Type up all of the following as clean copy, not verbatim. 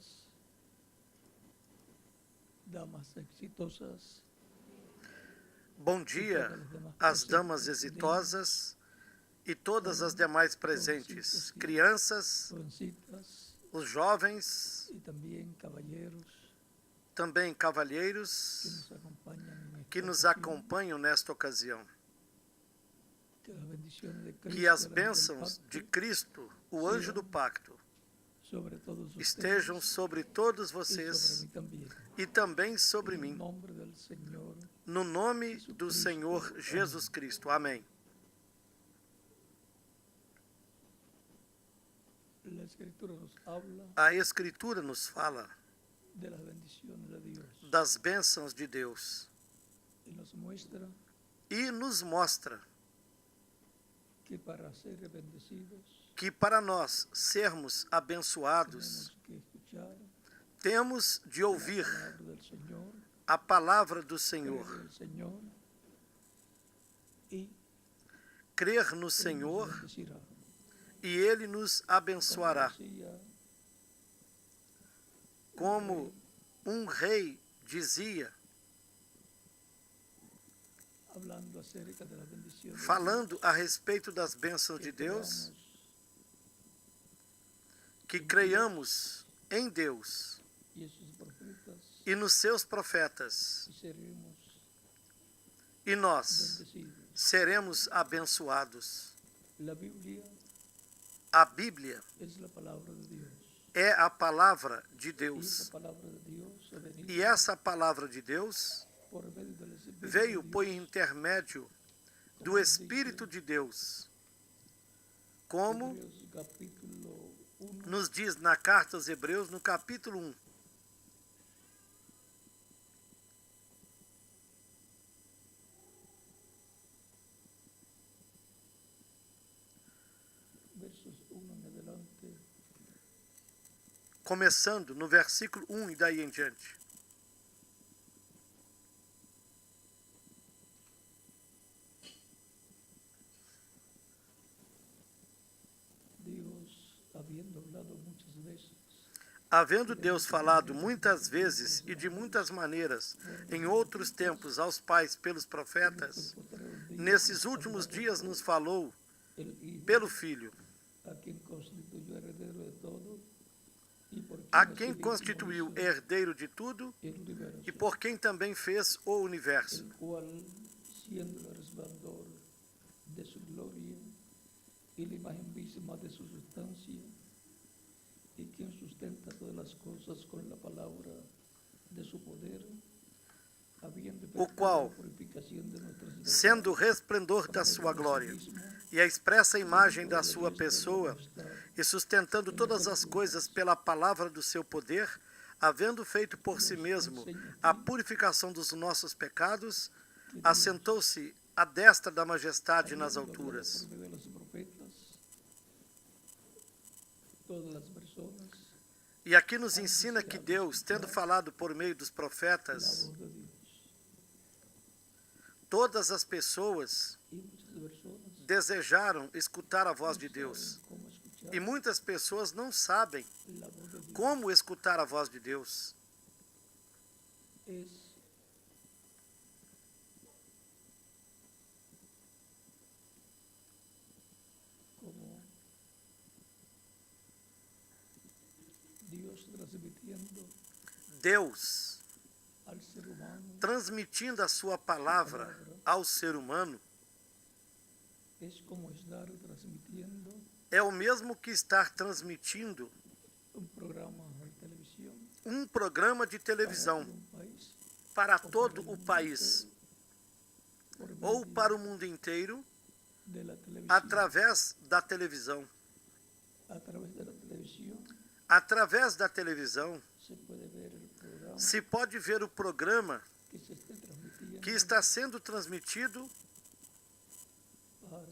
las damas exitosas. Bom dia às damas exitosas e todas as demais presentes, crianças, Jovencitas os jovens, y también caballeros também que cavalheiros nos acompañan en que esta nos ocasión. acompanham nesta ocasião. Que las bendiciones de Que Cristo, as el ángel del bênçãos de pacto, Cristo, o anjo do pacto, sobre todos ustedes estejam sobre todos y sobre vocês mí también. e também sobre En el mim, nombre del Señor, no nome do Jesucristo. Senhor Jesus Cristo. Amém. la Escritura nos habla A Escritura nos fala de las bendiciones de Dios das bênçãos de Deus y nos muestra e nos mostra que para ser bendecidos que para nós sermos abençoados, tenemos que escuchar temos de la ouvir palabra del Señor, a palavra do creer Senhor, en el Señor y crer no Él nos Senhor bendecirá. e Ele nos abençoará. Como decía Como um rei dizia, hablando acerca de las bendiciones de falando a respeito das bênçãos Dios, de Deus, que creamos creiamos em Deus y en sus profetas e nos seus profetas, y seremos e nós bendecidos. seremos abençoados. La Biblia A Bíblia es la palabra de Dios. é a palavra de Y Deus. esa palabra de Dios ha venido E essa palavra de Deus por medio del Espíritu veio de por Dios, intermédio do como Espírito de Deus, como Hebreos capítulo 1, nos diz na carta aos Hebreus, no capítulo 1, versos 1 en adelante, começando no versículo 1 e daí em diante. Dios, habiendo hablado muchas veces Havendo Deus falado muitas vezes e de muitas maneiras em outros tempos aos pais pelos profetas, nesses últimos dias nos falou el Hijo, pelo Filho, a quien constituyó heredero de todo y por a quien quem asimismo constituiu hizo herdeiro de tudo el universo, e por quem também fez o universo, el cual, siendo el resplandor de su gloria y la imagen misma de su sustancia, y quien sustenta todas las cosas con la palabra de su poder, habiendo o efectuado qual, la purificación de nuestros sendo o pecados, resplendor da por sua medio de sí glória mismo, e a expressa imagem da toda la sua diestra de la pessoa, majestad, e sustentando todas as coisas pela palavra do seu poder, havendo feito por si mesmo a purificação dos nossos pecados, assentou-se à destra da majestade nas habiendo hablado alturas. por medio de los profetas, todas las personas, E aqui nos ensina que Deus, tendo falado por meio dos la profetas, voz de Dios. todas as pessoas Y muchas personas desejaram escutar a voz de no Deus. saben cómo escuchar E muitas pessoas não sabem la voz de Dios. como escutar a voz de Deus. Es como Dios transmitiendo Deus, al ser humano, transmitindo a sua palavra ao ser humano, es como estar transmitiendo é o mesmo que estar transmitindo un programa de televisión um programa de televisão para todo un país para todo o país por ou medio para o mundo inteiro de la televisión. através da televisão. A través de la televisión Através da televisão se puede ver el programa se pode ver o programa que se esté transmitiendo que está sendo transmitido para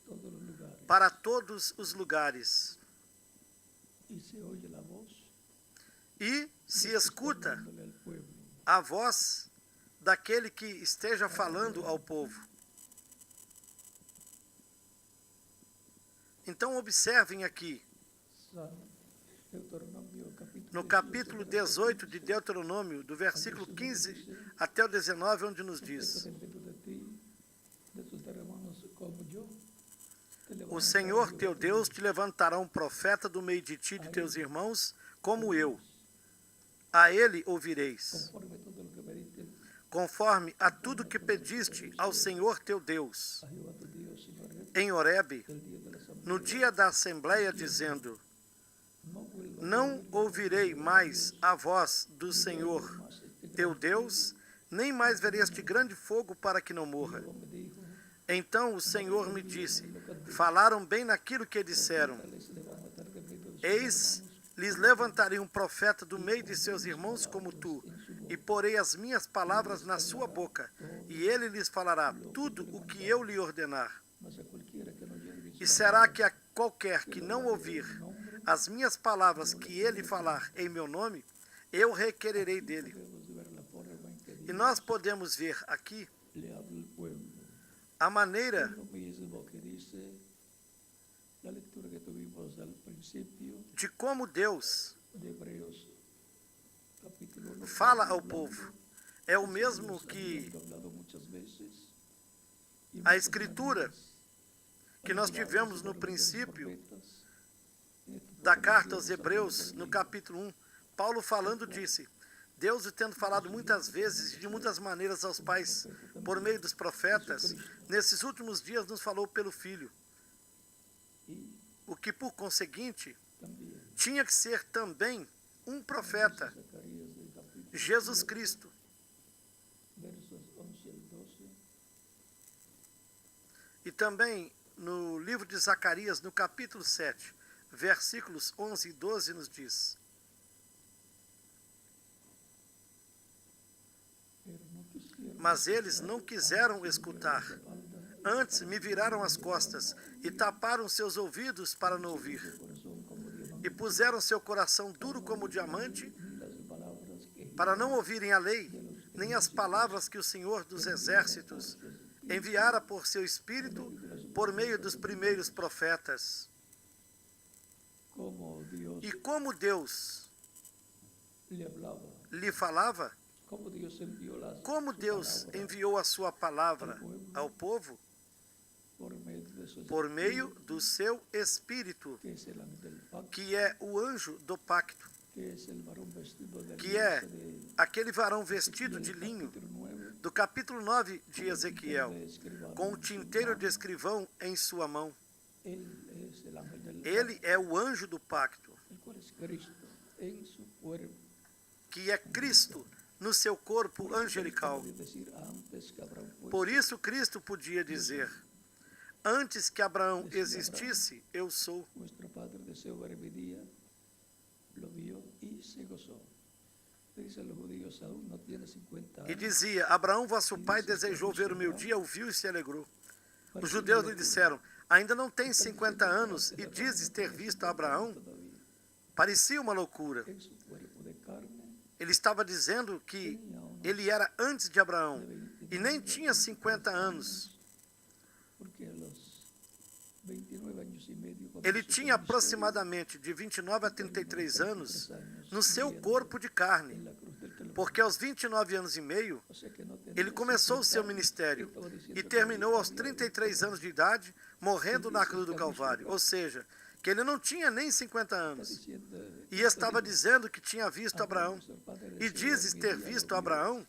todos os lugares. para todos os lugares. Y se oye la voz E se de que está escuta hablándole al pueblo. a voz daquele que esteja falando ao povo. Então observem aqui, San no capítulo 18 de Deuteronômio, do versículo 15 até o 19, onde nos diz: o Senhor teu Deus te levantará um profeta do meio de ti e de teus irmãos, como eu. A ele ouvireis, conforme a tudo que pediste ao Senhor teu Deus, em Horebe, no dia da assembleia, dizendo: não ouvirei mais a voz do Senhor teu Deus, nem mais verei este grande fogo para que não morra. Então o Senhor me disse: falaram bem naquilo que disseram. Eis, lhes levantarei um profeta do meio de seus irmãos como tu, e porei as minhas palavras na sua boca, e ele lhes falará tudo o que eu lhe ordenar. E será que a qualquer que não ouvir as minhas palavras que ele falar em meu nome, eu requererei dele. E nós podemos ver aqui a maneira de como Deus fala ao povo. É o mesmo que a escritura que nós tivemos no princípio da carta aos Hebreus, no capítulo 1. Paulo falando disse: Deus, tendo falado muitas vezes e de muitas maneiras aos pais por meio dos profetas, nesses últimos dias nos falou pelo Filho, o que por conseguinte tinha que ser também um profeta, Jesus Cristo. E também no livro de Zacarias, no capítulo 7, versículos 11 e 12, nos diz: mas eles não quiseram escutar, antes me viraram as costas e taparam seus ouvidos para não ouvir, e puseram seu coração duro como diamante, para não ouvirem a lei, nem as palavras que o Senhor dos Exércitos enviara por seu Espírito por meio dos primeiros profetas. E como Deus lhe falava, como Deus enviou a sua palavra ao povo, por meio do seu Espírito, que é o anjo do pacto, que é aquele varão vestido de linho, do capítulo 9 de Ezequiel, com um tinteiro de escrivão em sua mão. Ele é o anjo do pacto, que é Cristo no seu corpo angelical. Por isso Cristo podia dizer: antes que Abraão existisse, eu sou. E dizia: Abraão, vosso pai, desejou ver o meu dia, o viu e se alegrou. Os judeus lhe disseram: ainda não tens 50 anos e dizes ter visto Abraão? Parecia uma loucura. Ele estava dizendo que ele era antes de Abraão e nem tinha 50 anos. Ele tinha aproximadamente de 29 a 33 anos no seu corpo de carne, porque aos 29 anos e meio, ele começou o seu ministério e terminou aos 33 anos de idade, morrendo na cruz do Calvário. Ou seja, que ele não tinha nem 50 anos. E estava dizendo que tinha visto Abraão. E dizes ter visto Abraão?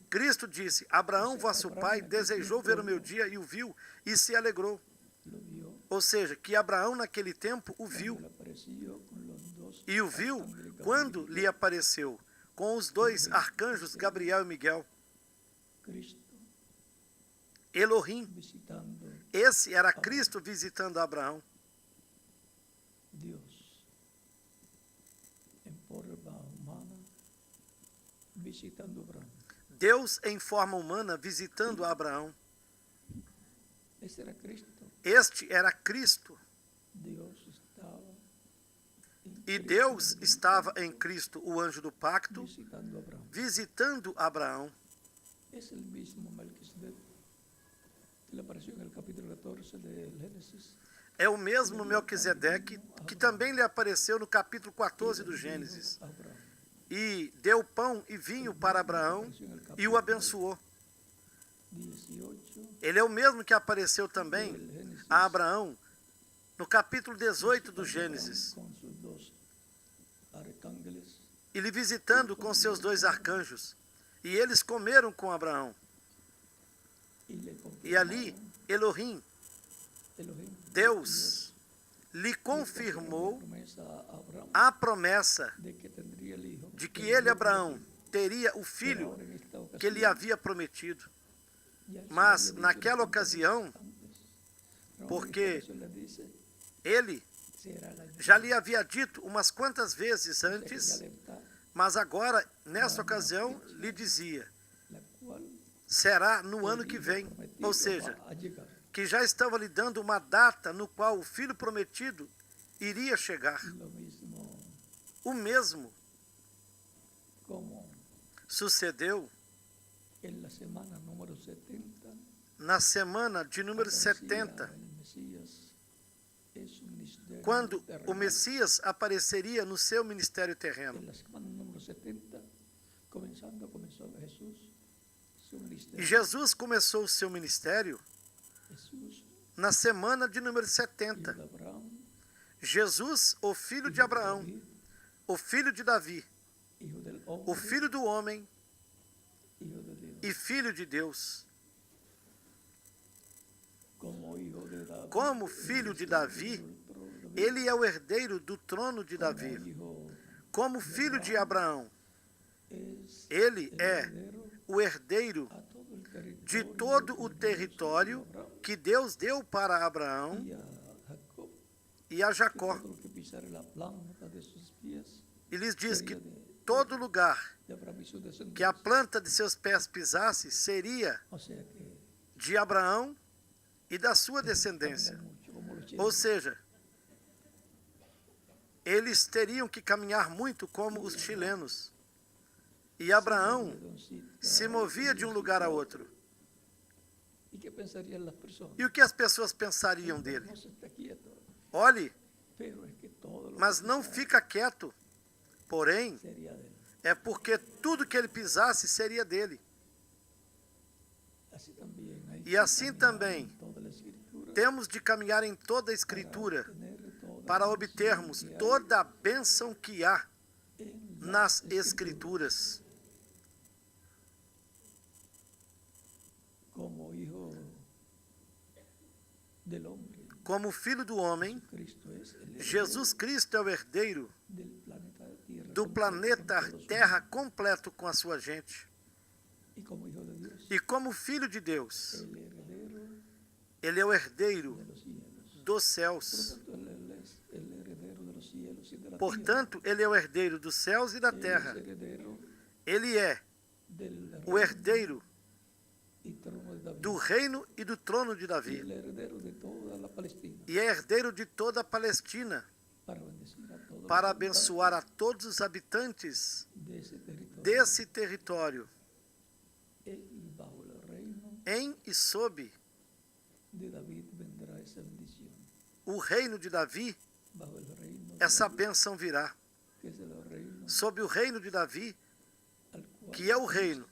Cristo disse: Abraão, vosso pai, desejou ver o meu dia e o viu e se alegrou. Ou seja, que Abraão naquele tempo o viu. E o viu quando lhe apareceu com os dois arcanjos Gabriel e Miguel. Elohim. Esse era Cristo visitando Abraão. Deus, em forma humana, visitando Abraão. Deus em forma humana visitando Abraão. Este era Cristo. Este era Cristo. E Deus estava em Cristo, o anjo do pacto, visitando Abraão. Es el mismo Melquisedec que le apareció en el capítulo 14 de Génesis. é o mesmo Melquisedeque que também lhe apareceu no capítulo 14 do Gênesis. E deu pão e vinho para Abraão e o abençoou. Ele é o mesmo que apareceu também a Abraão no capítulo 18 do Gênesis. Ele visitando com seus 2 arcanjos. E eles comeram com Abraão. E ali, Elohim, Deus, lhe confirmou a promessa de que ele, Abraão, teria o filho que lhe havia prometido. Mas, naquela ocasião, porque ele já lhe havia dito umas quantas vezes antes, mas agora, nessa ocasião, lhe dizia, será no ano que vem. Ou seja, que já estava lhe dando uma data no qual o filho prometido iria chegar. O mesmo sucedeu na semana de número 70, quando o Messias apareceria no seu ministério terreno. E Jesus começou o seu ministério na semana de número 70. Jesus, o filho de Abraão, o filho de Davi, o filho do homem e filho de Deus. Como filho de Davi, ele é o herdeiro do trono de Davi. Como filho de Abraão, ele é o herdeiro de todo o território que Deus deu para Abraão e a Jacó. E lhes diz que todo lugar que a planta de seus pés pisasse seria de Abraão e da sua descendência. Ou seja, eles teriam que caminhar muito como os chilenos. E Abraão se movia de um lugar a outro. E o que as pessoas pensariam dele? Olhe, mas não fica quieto. Porém, é porque tudo que ele pisasse seria dele. E assim também, temos de caminhar em toda a Escritura para obtermos toda a bênção que há nas Escrituras. Como filho do homem, Jesus Cristo é o herdeiro do planeta Terra completo com a sua gente. E como filho de Deus, ele é o herdeiro dos céus. Portanto, ele é o herdeiro dos céus e da terra. Ele é o herdeiro do reino e do trono de Davi. E é herdeiro de toda a Palestina, para abençoar a todos os habitantes desse território. Em e sob o reino de Davi, essa bênção virá. Sob o reino de Davi, que é o reino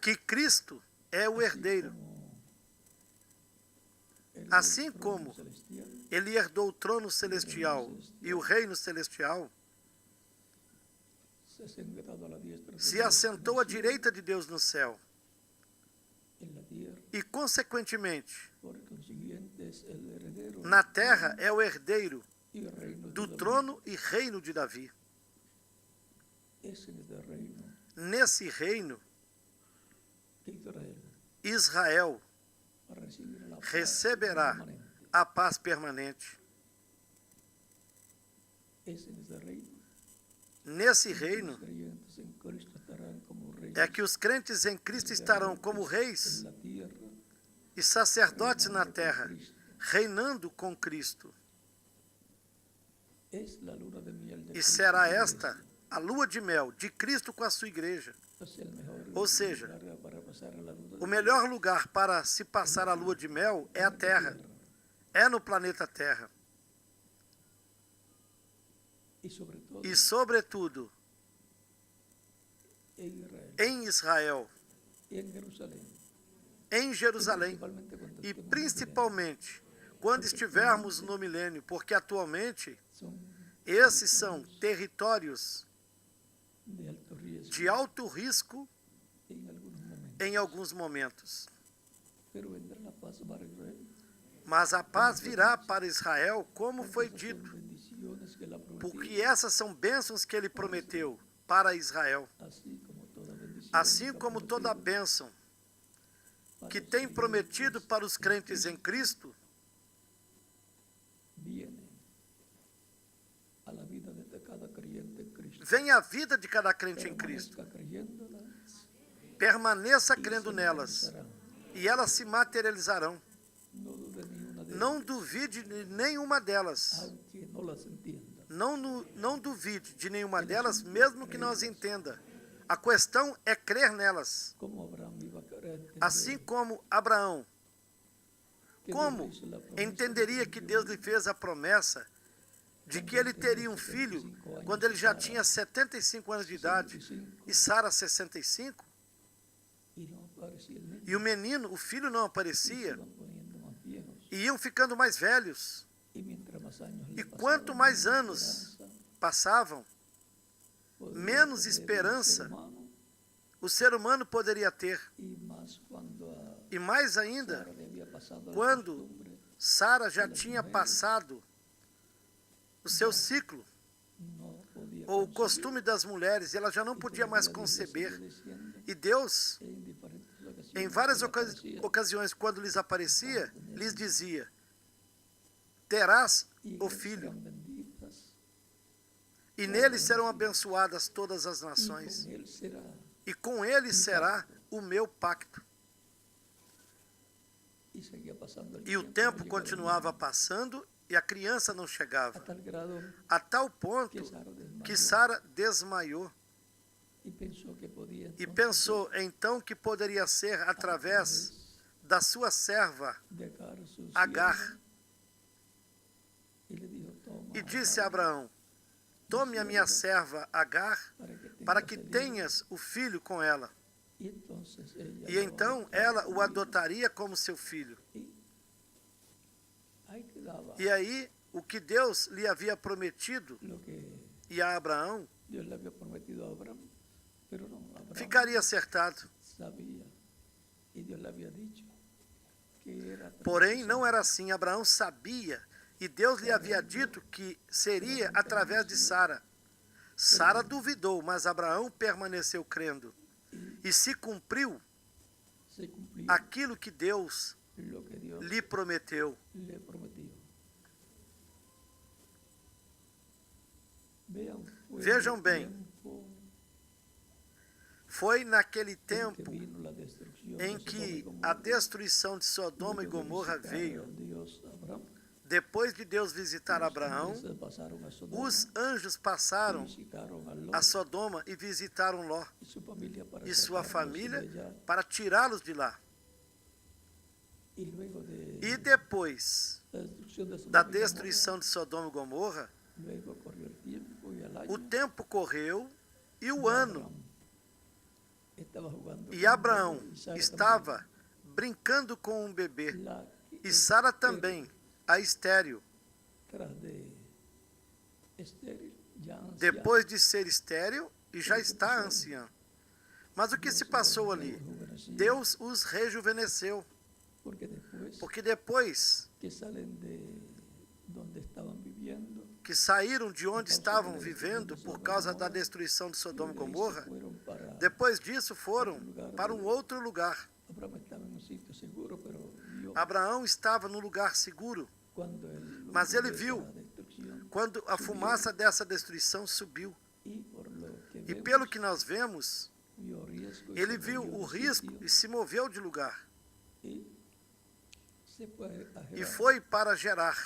que Cristo é o herdeiro. Assim como ele herdou o trono celestial e o reino celestial, se assentou à direita de Deus no céu. E, consequentemente, na terra é o herdeiro do trono e reino de Davi. Nesse reino, Israel receberá a paz permanente. Nesse reino é que os crentes em Cristo estarão como reis e sacerdotes na terra, reinando com Cristo. E será esta a lua de mel de Cristo com a sua igreja. Ou seja, pasar a la luna de O melhor lugar para se passar a lua de mel é a Terra, é no planeta Terra. y E, sobretudo, en Israel, em Israel, y en Jerusalén, em Jerusalém, e principalmente quando estivermos no milênio, porque atualmente son esses são territórios de alto riesgo de alto risco en algunos momentos. em alguns momentos. Pero vendrá la paz para Israel. Mas a paz virá para Israel, como foi Esas dito, son bendiciones que él ha prometido, porque essas são bênçãos que ele prometeu para Israel. así como toda Assim como toda bendición que ha prometido bênção para que los tem creyentes prometido para os en crentes em Cristo, Cristo, viene a la vida de cada creyente en Cristo. vem a vida de cada crente em Cristo. Permanezca creyéndolas Permaneça y crendo se nelas, realizarán. e elas se materializarão. No dude ni una de Não ellas, duvide de nenhuma delas. aunque no las entienda. Não duvide de nenhuma delas, mesmo que não as entenda. A questão é crer nelas. Como Abraham iba a querer entender Assim como Abraão, que como Dios le hizo la promesa entenderia que Deus lhe fez a promessa de que ele teria um filho quando ele já tinha 75 anos de idade e Sara 65? y no aparecía el niño, E o menino, o filho não y se aparecia, iban poniendo más viejos. e iam ficando mais velhos. Y mientras más años le E pasaban, quanto mais menos anos esperanza passavam, podía menos tener el esperança ser humano, o ser humano poderia ter. y más cuando a E mais ainda, Sara le había pasado la quando costumbre, Sara já tinha passado o seu ciclo, no podía ou o concebir. costume das mulheres, e ela já não Y podia todavía mais Dios le conceber. sigue diciendo E Deus, en diferentes ocasiones em várias que le aparecía, ocasiões, quando lhes aparecia, lhes dizia: terás y o que filho, serán benditas, e nele serão abençoadas todas as y nações, con él será. e com ele será o meu pacto. Y seguía pasando el E o tiempo, no tempo llegaba el continuava niño, passando e a criança não a chegava, tal grado a tal ponto que Sara que desmayó Sara desmaiou y pensó que podía e entonces pensou então que poderia ser através da sua serva dejar su Agar. sierva, y le dijo: toma, E disse a Agar, Abraão: tome a minha serva Agar, para que el hijo". tenhas o filho com ela. Y entonces ella E lo então adoptó ela como o hijo. adotaria como seu filho. Y ahí quedaba E aí, o que Deus lhe havia prometido, lo que e a Abraão, Dios le había prometido a Abraham, pero no, Abraham ficaria acertado. sabía, y Dios le había dicho que era Porém, não era assim. Abraão sabia, e Deus lhe havia dito que seria através de Sara. Sara duvidou, mas Abraão permaneceu crendo. E se cumpriu se cumplió aquilo que Deus lo que Dios lhe prometeu. le prometió. Vean, fue Vejam el bem, tiempo foi naquele en que tempo vino la destrucción em de Sodoma y que Gomorra, a destruição de Sodoma e luego de Gomorra visitar veio. a Dios a Abraham. Depois de Deus visitar Los Abraão, ángeles pasaron a Sodoma os anjos y passaram visitaron a Lot a Sodoma e visitaram Ló y su familia para e sua sacarlos família de allá. para tirá-los de lá. Y luego de E depois la destrucción de da Sodoma y destruição de Sodoma e Gomorra, Gomorra, luego corrió el tiempo y al año o tempo correu e o y ano, Abraham estaba jugando e con un Abraão bebé, y Sara estava brincando com um bebê, también. La que e Sara também, a estéril, tras de estéril, ya anciana, depois de ser estéril e já está anciã. Mas o que se passou ali? Deus os rejuvenesceu, porque después porque depois que salen de donde estaban viviendo, que saíram de onde estavam vivendo por causa da destruição de Sodoma e Gomorra, fueron para depois disso foram para um outro lugar. Abraham estaba en un sitio seguro, pero vio Abraão estava num lugar seguro, cuando el mas ele humo de viu esa destrucción, quando a fumaça dessa destruição subiu. y por lo que E vemos, pelo que nós vemos, vio riesgo y ele se viu movió o de risco sitio, e se moveu de lugar. y se fue a E Gerar. foi para Gerar.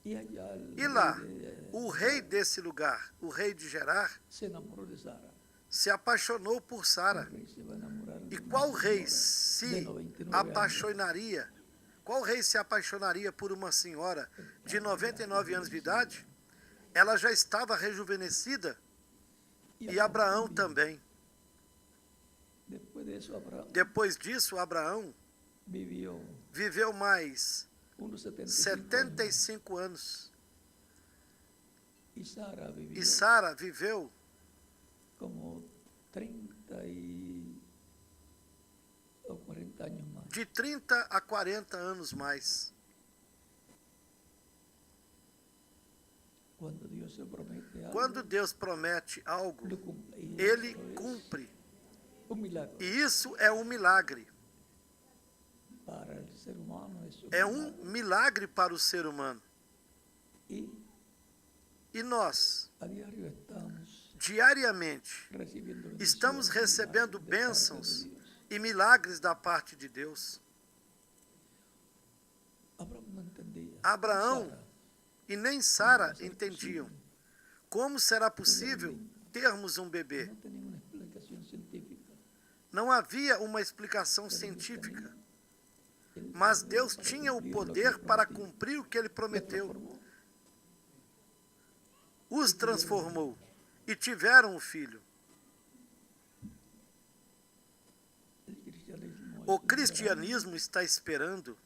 Y allá el E lá, rey de- o rei desse lugar, o rei de Gerar, se enamoró de Sara. se apaixonou por Sara. El rey se va a enamorar de E qual rei se apaixonaria? Qual rei se apaixonaria por uma senhora de 99 anos de idade? Ela já estava rejuvenescida e Abraão também. Depois disso, Abraão viveu mais 75 anos. E Sara viveu como 30 ou 40 anos mais. De 30 a 40 anos mais. Quando Deus promete algo, Ele cumpre. E isso é um milagre. É um milagre para o ser humano. E nós, diariamente, estamos recebendo bênçãos e milagres da parte de Deus. Abraão e nem Sara entendiam como será possível termos um bebê. Não havia uma explicação científica, mas Deus tinha o poder para cumprir o que Ele prometeu. Os transformou e tiveram um filho. O cristianismo está esperando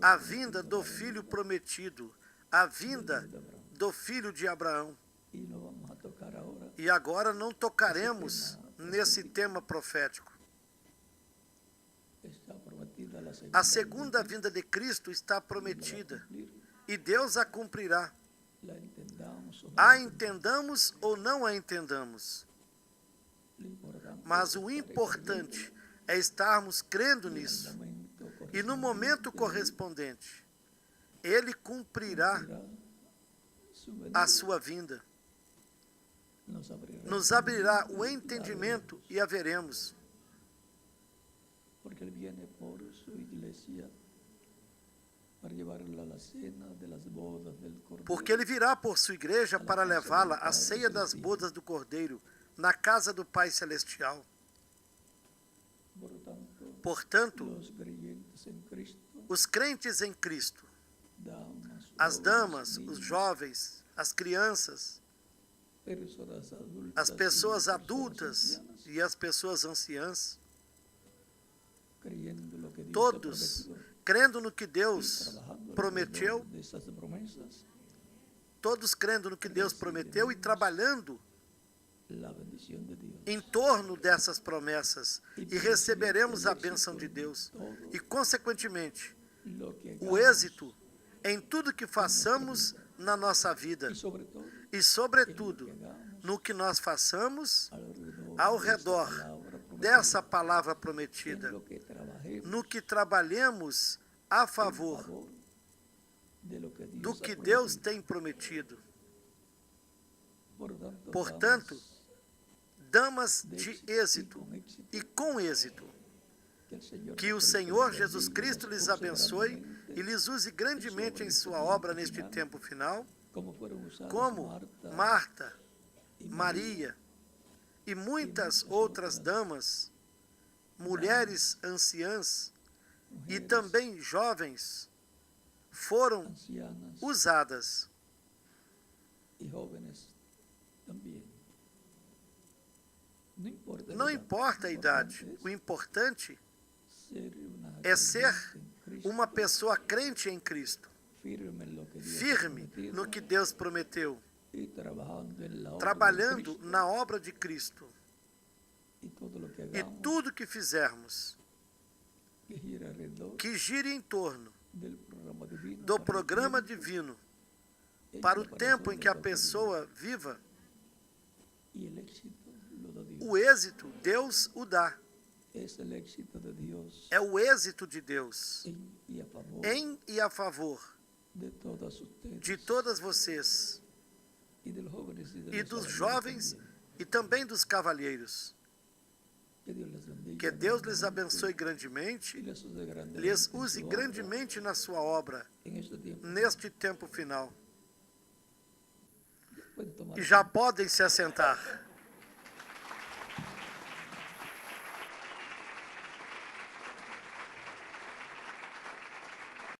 a vinda do filho prometido, a vinda do filho de Abraão. E agora não tocaremos nesse tema profético. A segunda vinda de Cristo está prometida e Deus a cumprirá. A entendamos ou não a entendamos. Mas o importante é estarmos crendo nisso. E no momento correspondente, Ele cumprirá a sua vinda. Nos abrirá o entendimento e a veremos. Porque Ele viene por sua igreja para levá-la à cena das bodas do Cordeiro. Porque Ele virá por sua igreja para levá-la à ceia das bodas do Cordeiro, na casa do Pai Celestial. Portanto, os crentes em Cristo, as damas, os jovens, as crianças, as pessoas adultas e as pessoas anciãs, todos crendo no que Deus prometeu, todos crendo no que Deus prometeu e trabalhando em torno dessas promessas, e receberemos a bênção de Deus. E, consequentemente, o êxito em tudo que façamos na nossa vida. E, sobretudo, no que nós façamos ao redor dessa palavra prometida. No que trabalhemos a favor do que Deus tem prometido. Portanto, damas de êxito e com êxito, que o Senhor Jesus Cristo lhes abençoe e lhes use grandemente em sua obra neste tempo final, como Marta, Maria e muitas outras damas, mulheres anciãs e também jovens foram usadas. Não importa a idade, o importante é ser uma pessoa crente em Cristo, firme no que Deus prometeu, trabalhando na obra de Cristo. E tudo que fizermos que gire em torno do programa divino para o tempo em que a pessoa viva, o êxito Deus o dá. É o êxito de Deus em e a favor de todas vocês e dos jovens e também dos cavalheiros. Que Deus lhes abençoe grandemente, lhes use grandemente na sua obra, neste tempo final. E já podem se assentar.